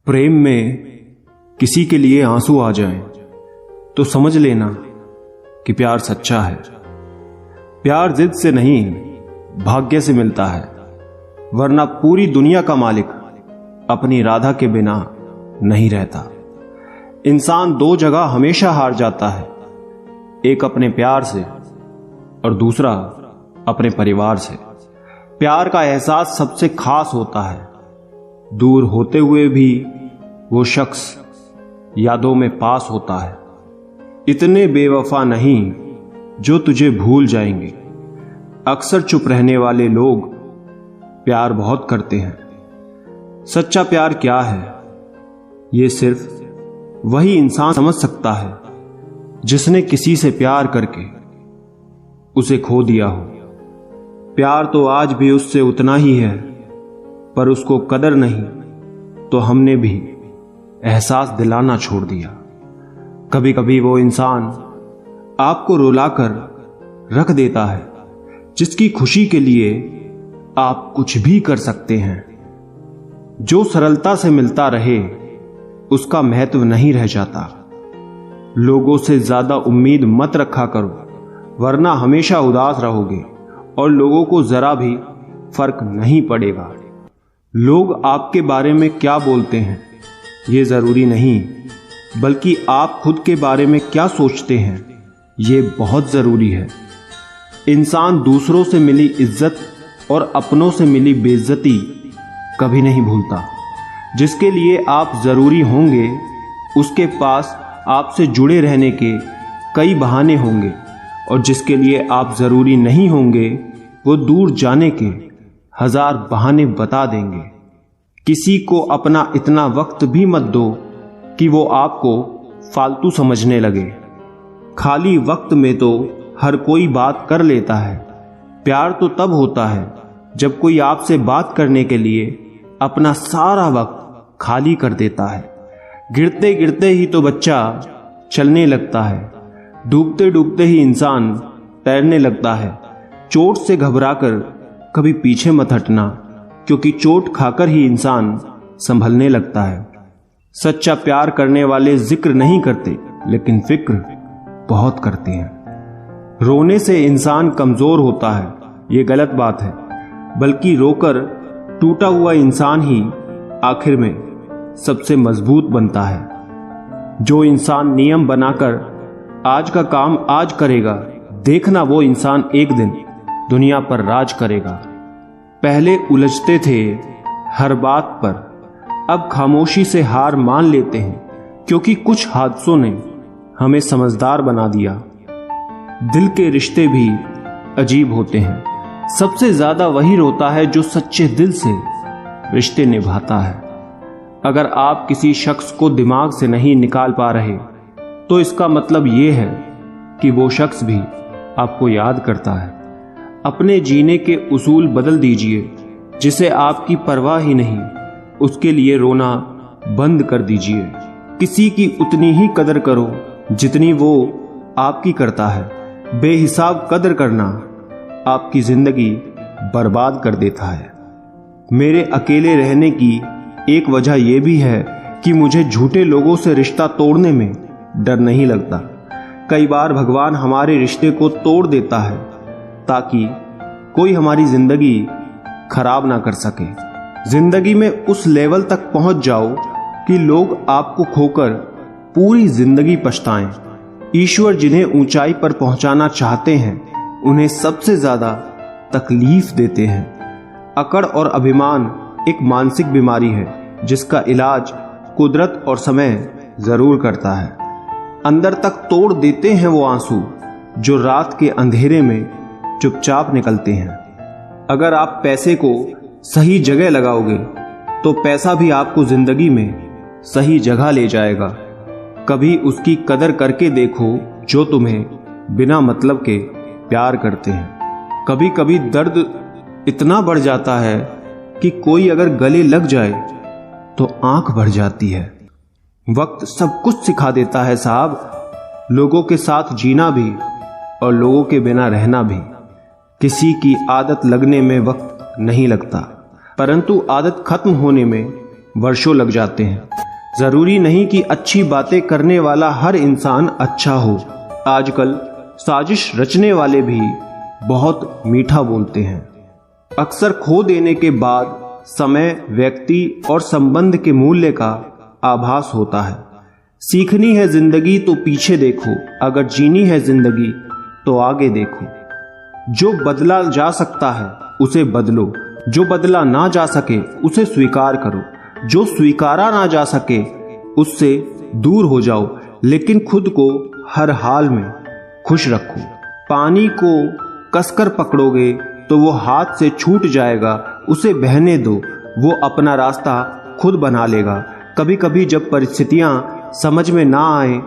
प्रेम में किसी के लिए आंसू आ जाएं तो समझ लेना कि प्यार सच्चा है। प्यार जिद से नहीं भाग्य से मिलता है, वरना पूरी दुनिया का मालिक अपनी राधा के बिना नहीं रहता। इंसान दो जगह हमेशा हार जाता है, एक अपने प्यार से और दूसरा अपने परिवार से। प्यार का एहसास सबसे खास होता है, दूर होते हुए भी वो शख्स यादों में पास होता है। इतने बेवफा नहीं जो तुझे भूल जाएंगे। अक्सर चुप रहने वाले लोग प्यार बहुत करते हैं। सच्चा प्यार क्या है, ये सिर्फ वही इंसान समझ सकता है जिसने किसी से प्यार करके उसे खो दिया हो। प्यार तो आज भी उससे उतना ही है, पर उसको कदर नहीं तो हमने भी एहसास दिलाना छोड़ दिया। कभी कभी वो इंसान आपको रुलाकर रख देता है, जिसकी खुशी के लिए आप कुछ भी कर सकते हैं। जो सरलता से मिलता रहे उसका महत्व नहीं रह जाता। लोगों से ज्यादा उम्मीद मत रखा करो, वरना हमेशा उदास रहोगे और लोगों को जरा भी फर्क नहीं पड़ेगा। लोग आपके बारे में क्या बोलते हैं ये जरूरी नहीं, बल्कि आप खुद के बारे में क्या सोचते हैं ये बहुत जरूरी है। इंसान दूसरों से मिली इज्जत और अपनों से मिली बेइज्जती कभी नहीं भूलता। जिसके लिए आप जरूरी होंगे उसके पास आपसे जुड़े रहने के कई बहाने होंगे, और जिसके लिए आप जरूरी नहीं होंगे वो दूर जाने के हजार बहाने बता देंगे। किसी को अपना इतना वक्त भी मत दो कि वो आपको फालतू समझने लगे। खाली वक्त में तो हर कोई बात कर लेता है। प्यार तो तब होता है जब कोई आपसे बात करने के लिए अपना सारा वक्त खाली कर देता है। गिरते गिरते ही तो बच्चा चलने लगता है, डूबते डूबते ही इंसान तैरने लगता है। चोट से घबराकर कभी पीछे मत हटना, क्योंकि चोट खाकर ही इंसान संभलने लगता है। सच्चा प्यार करने वाले जिक्र नहीं करते, लेकिन फिक्र बहुत करते हैं। रोने से इंसान कमजोर होता है ये गलत बात है, बल्कि रोकर टूटा हुआ इंसान ही आखिर में सबसे मजबूत बनता है। जो इंसान नियम बनाकर आज का काम आज करेगा, देखना वो इंसान एक दिन दुनिया पर राज करेगा। पहले उलझते थे हर बात पर, अब खामोशी से हार मान लेते हैं, क्योंकि कुछ हादसों ने हमें समझदार बना दिया। दिल के रिश्ते भी अजीब होते हैं। सबसे ज्यादा वही रोता है जो सच्चे दिल से रिश्ते निभाता है। अगर आप किसी शख्स को दिमाग से नहीं निकाल पा रहे तो इसका मतलब ये है कि वो शख्स भी आपको याद करता है। अपने जीने के उसूल बदल दीजिए। जिसे आपकी परवाह ही नहीं उसके लिए रोना बंद कर दीजिए। किसी की उतनी ही कदर करो जितनी वो आपकी करता है। बेहिसाब कदर करना आपकी जिंदगी बर्बाद कर देता है। मेरे अकेले रहने की एक वजह यह भी है कि मुझे झूठे लोगों से रिश्ता तोड़ने में डर नहीं लगता। कई बार भगवान हमारे रिश्ते को तोड़ देता है ताकि कोई हमारी जिंदगी खराब ना कर सके। जिंदगी में उस लेवल तक पहुंच जाओ कि लोग आपको खोकर पूरी जिंदगी पछताएं। ईश्वर जिन्हें ऊंचाई पर पहुंचाना चाहते हैं उन्हें सबसे ज्यादा तकलीफ देते हैं। अकड़ और अभिमान एक मानसिक बीमारी है जिसका इलाज कुदरत और समय जरूर करता है। अंदर तक तोड़ देते हैं वो आंसू जो रात के अंधेरे में चुपचाप निकलते हैं। अगर आप पैसे को सही जगह लगाओगे तो पैसा भी आपको जिंदगी में सही जगह ले जाएगा। कभी उसकी कदर करके देखो जो तुम्हें बिना मतलब के प्यार करते हैं। कभी कभी दर्द इतना बढ़ जाता है कि कोई अगर गले लग जाए तो आंख भर जाती है। वक्त सब कुछ सिखा देता है साहब, लोगों के साथ जीना भी और लोगों के बिना रहना भी। किसी की आदत लगने में वक्त नहीं लगता, परंतु आदत खत्म होने में वर्षों लग जाते हैं। जरूरी नहीं कि अच्छी बातें करने वाला हर इंसान अच्छा हो। आजकल साजिश रचने वाले भी बहुत मीठा बोलते हैं। अक्सर खो देने के बाद समय, व्यक्ति और संबंध के मूल्य का आभास होता है। सीखनी है जिंदगी तो पीछे देखो, अगर जीनी है जिंदगी तो आगे देखो। जो बदला जा सकता है उसे बदलो, जो बदला ना जा सके उसे स्वीकार करो, जो स्वीकारा ना जा सके उससे दूर हो जाओ, लेकिन खुद को हर हाल में खुश रखो। पानी को कसकर पकड़ोगे तो वो हाथ से छूट जाएगा, उसे बहने दो, वो अपना रास्ता खुद बना लेगा। कभी कभी जब परिस्थितियां समझ में ना आए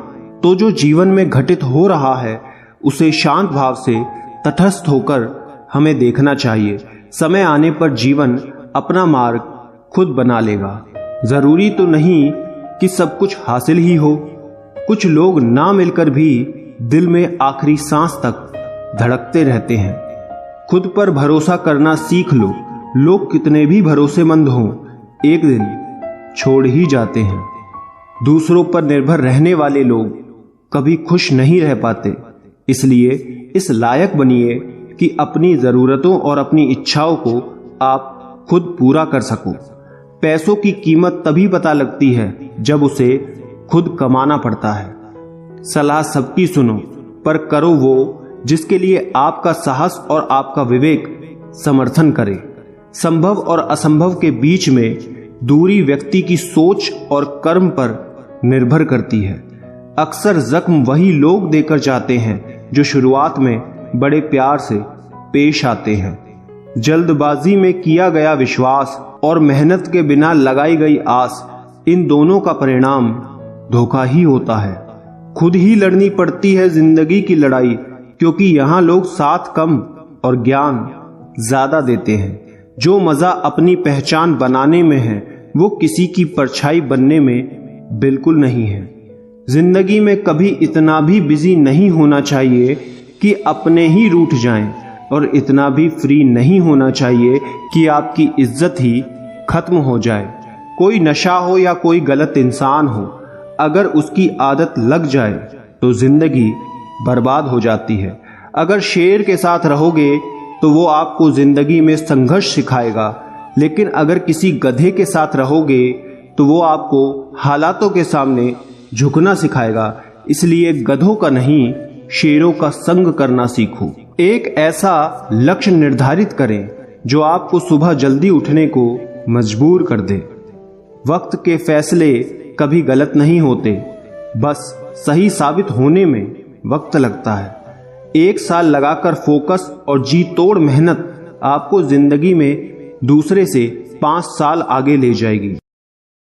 तो जो जीवन में घटित हो रहा है उसे शांत भाव से तटस्थ होकर हमें देखना चाहिए। समय आने पर जीवन अपना मार्ग खुद बना लेगा। जरूरी तो नहीं कि सब कुछ हासिल ही हो। कुछ लोग ना मिलकर भी दिल में आखिरी सांस तक धड़कते रहते हैं। खुद पर भरोसा करना सीख लो। लोग कितने भी भरोसेमंद हों, एक दिन छोड़ ही जाते हैं। दूसरों पर निर्भर रहने वाले लोग कभी खुश नहीं रह पाते। इसलिए इस लायक बनिए कि अपनी जरूरतों और अपनी इच्छाओं को आप खुद पूरा कर सको। पैसों की कीमत तभी पता लगती है जब उसे खुद कमाना पड़ता है। सलाह सबकी सुनो, पर करो वो जिसके लिए आपका साहस और आपका विवेक समर्थन करे। संभव और असंभव के बीच में दूरी व्यक्ति की सोच और कर्म पर निर्भर करती है। अक्सर जख्म वही लोग देकर जाते हैं जो शुरुआत में बड़े प्यार से पेश आते हैं। जल्दबाजी में किया गया विश्वास और मेहनत के बिना लगाई गई आस, इन दोनों का परिणाम धोखा ही होता है। खुद ही लड़नी पड़ती है जिंदगी की लड़ाई, क्योंकि यहाँ लोग साथ कम और ज्ञान ज्यादा देते हैं। जो मजा अपनी पहचान बनाने में है वो किसी की परछाई बनने में बिल्कुल नहीं है। जिंदगी में कभी इतना भी बिजी नहीं होना चाहिए कि अपने ही रूठ जाएं, और इतना भी फ्री नहीं होना चाहिए कि आपकी इज्जत ही खत्म हो जाए। कोई नशा हो या कोई गलत इंसान हो, अगर उसकी आदत लग जाए तो जिंदगी बर्बाद हो जाती है। अगर शेर के साथ रहोगे तो वो आपको जिंदगी में संघर्ष सिखाएगा, लेकिन अगर किसी गधे के साथ रहोगे तो वो आपको हालातों के सामने झुकना सिखाएगा। इसलिए गधों का नहीं, शेरों का संग करना सीखो। एक ऐसा लक्ष्य निर्धारित करें जो आपको सुबह जल्दी उठने को मजबूर कर दे। वक्त के फैसले कभी गलत नहीं होते, बस सही साबित होने में वक्त लगता है। एक साल लगाकर फोकस और जी तोड़ मेहनत आपको जिंदगी में दूसरे से 5 साल आगे ले जाएगी।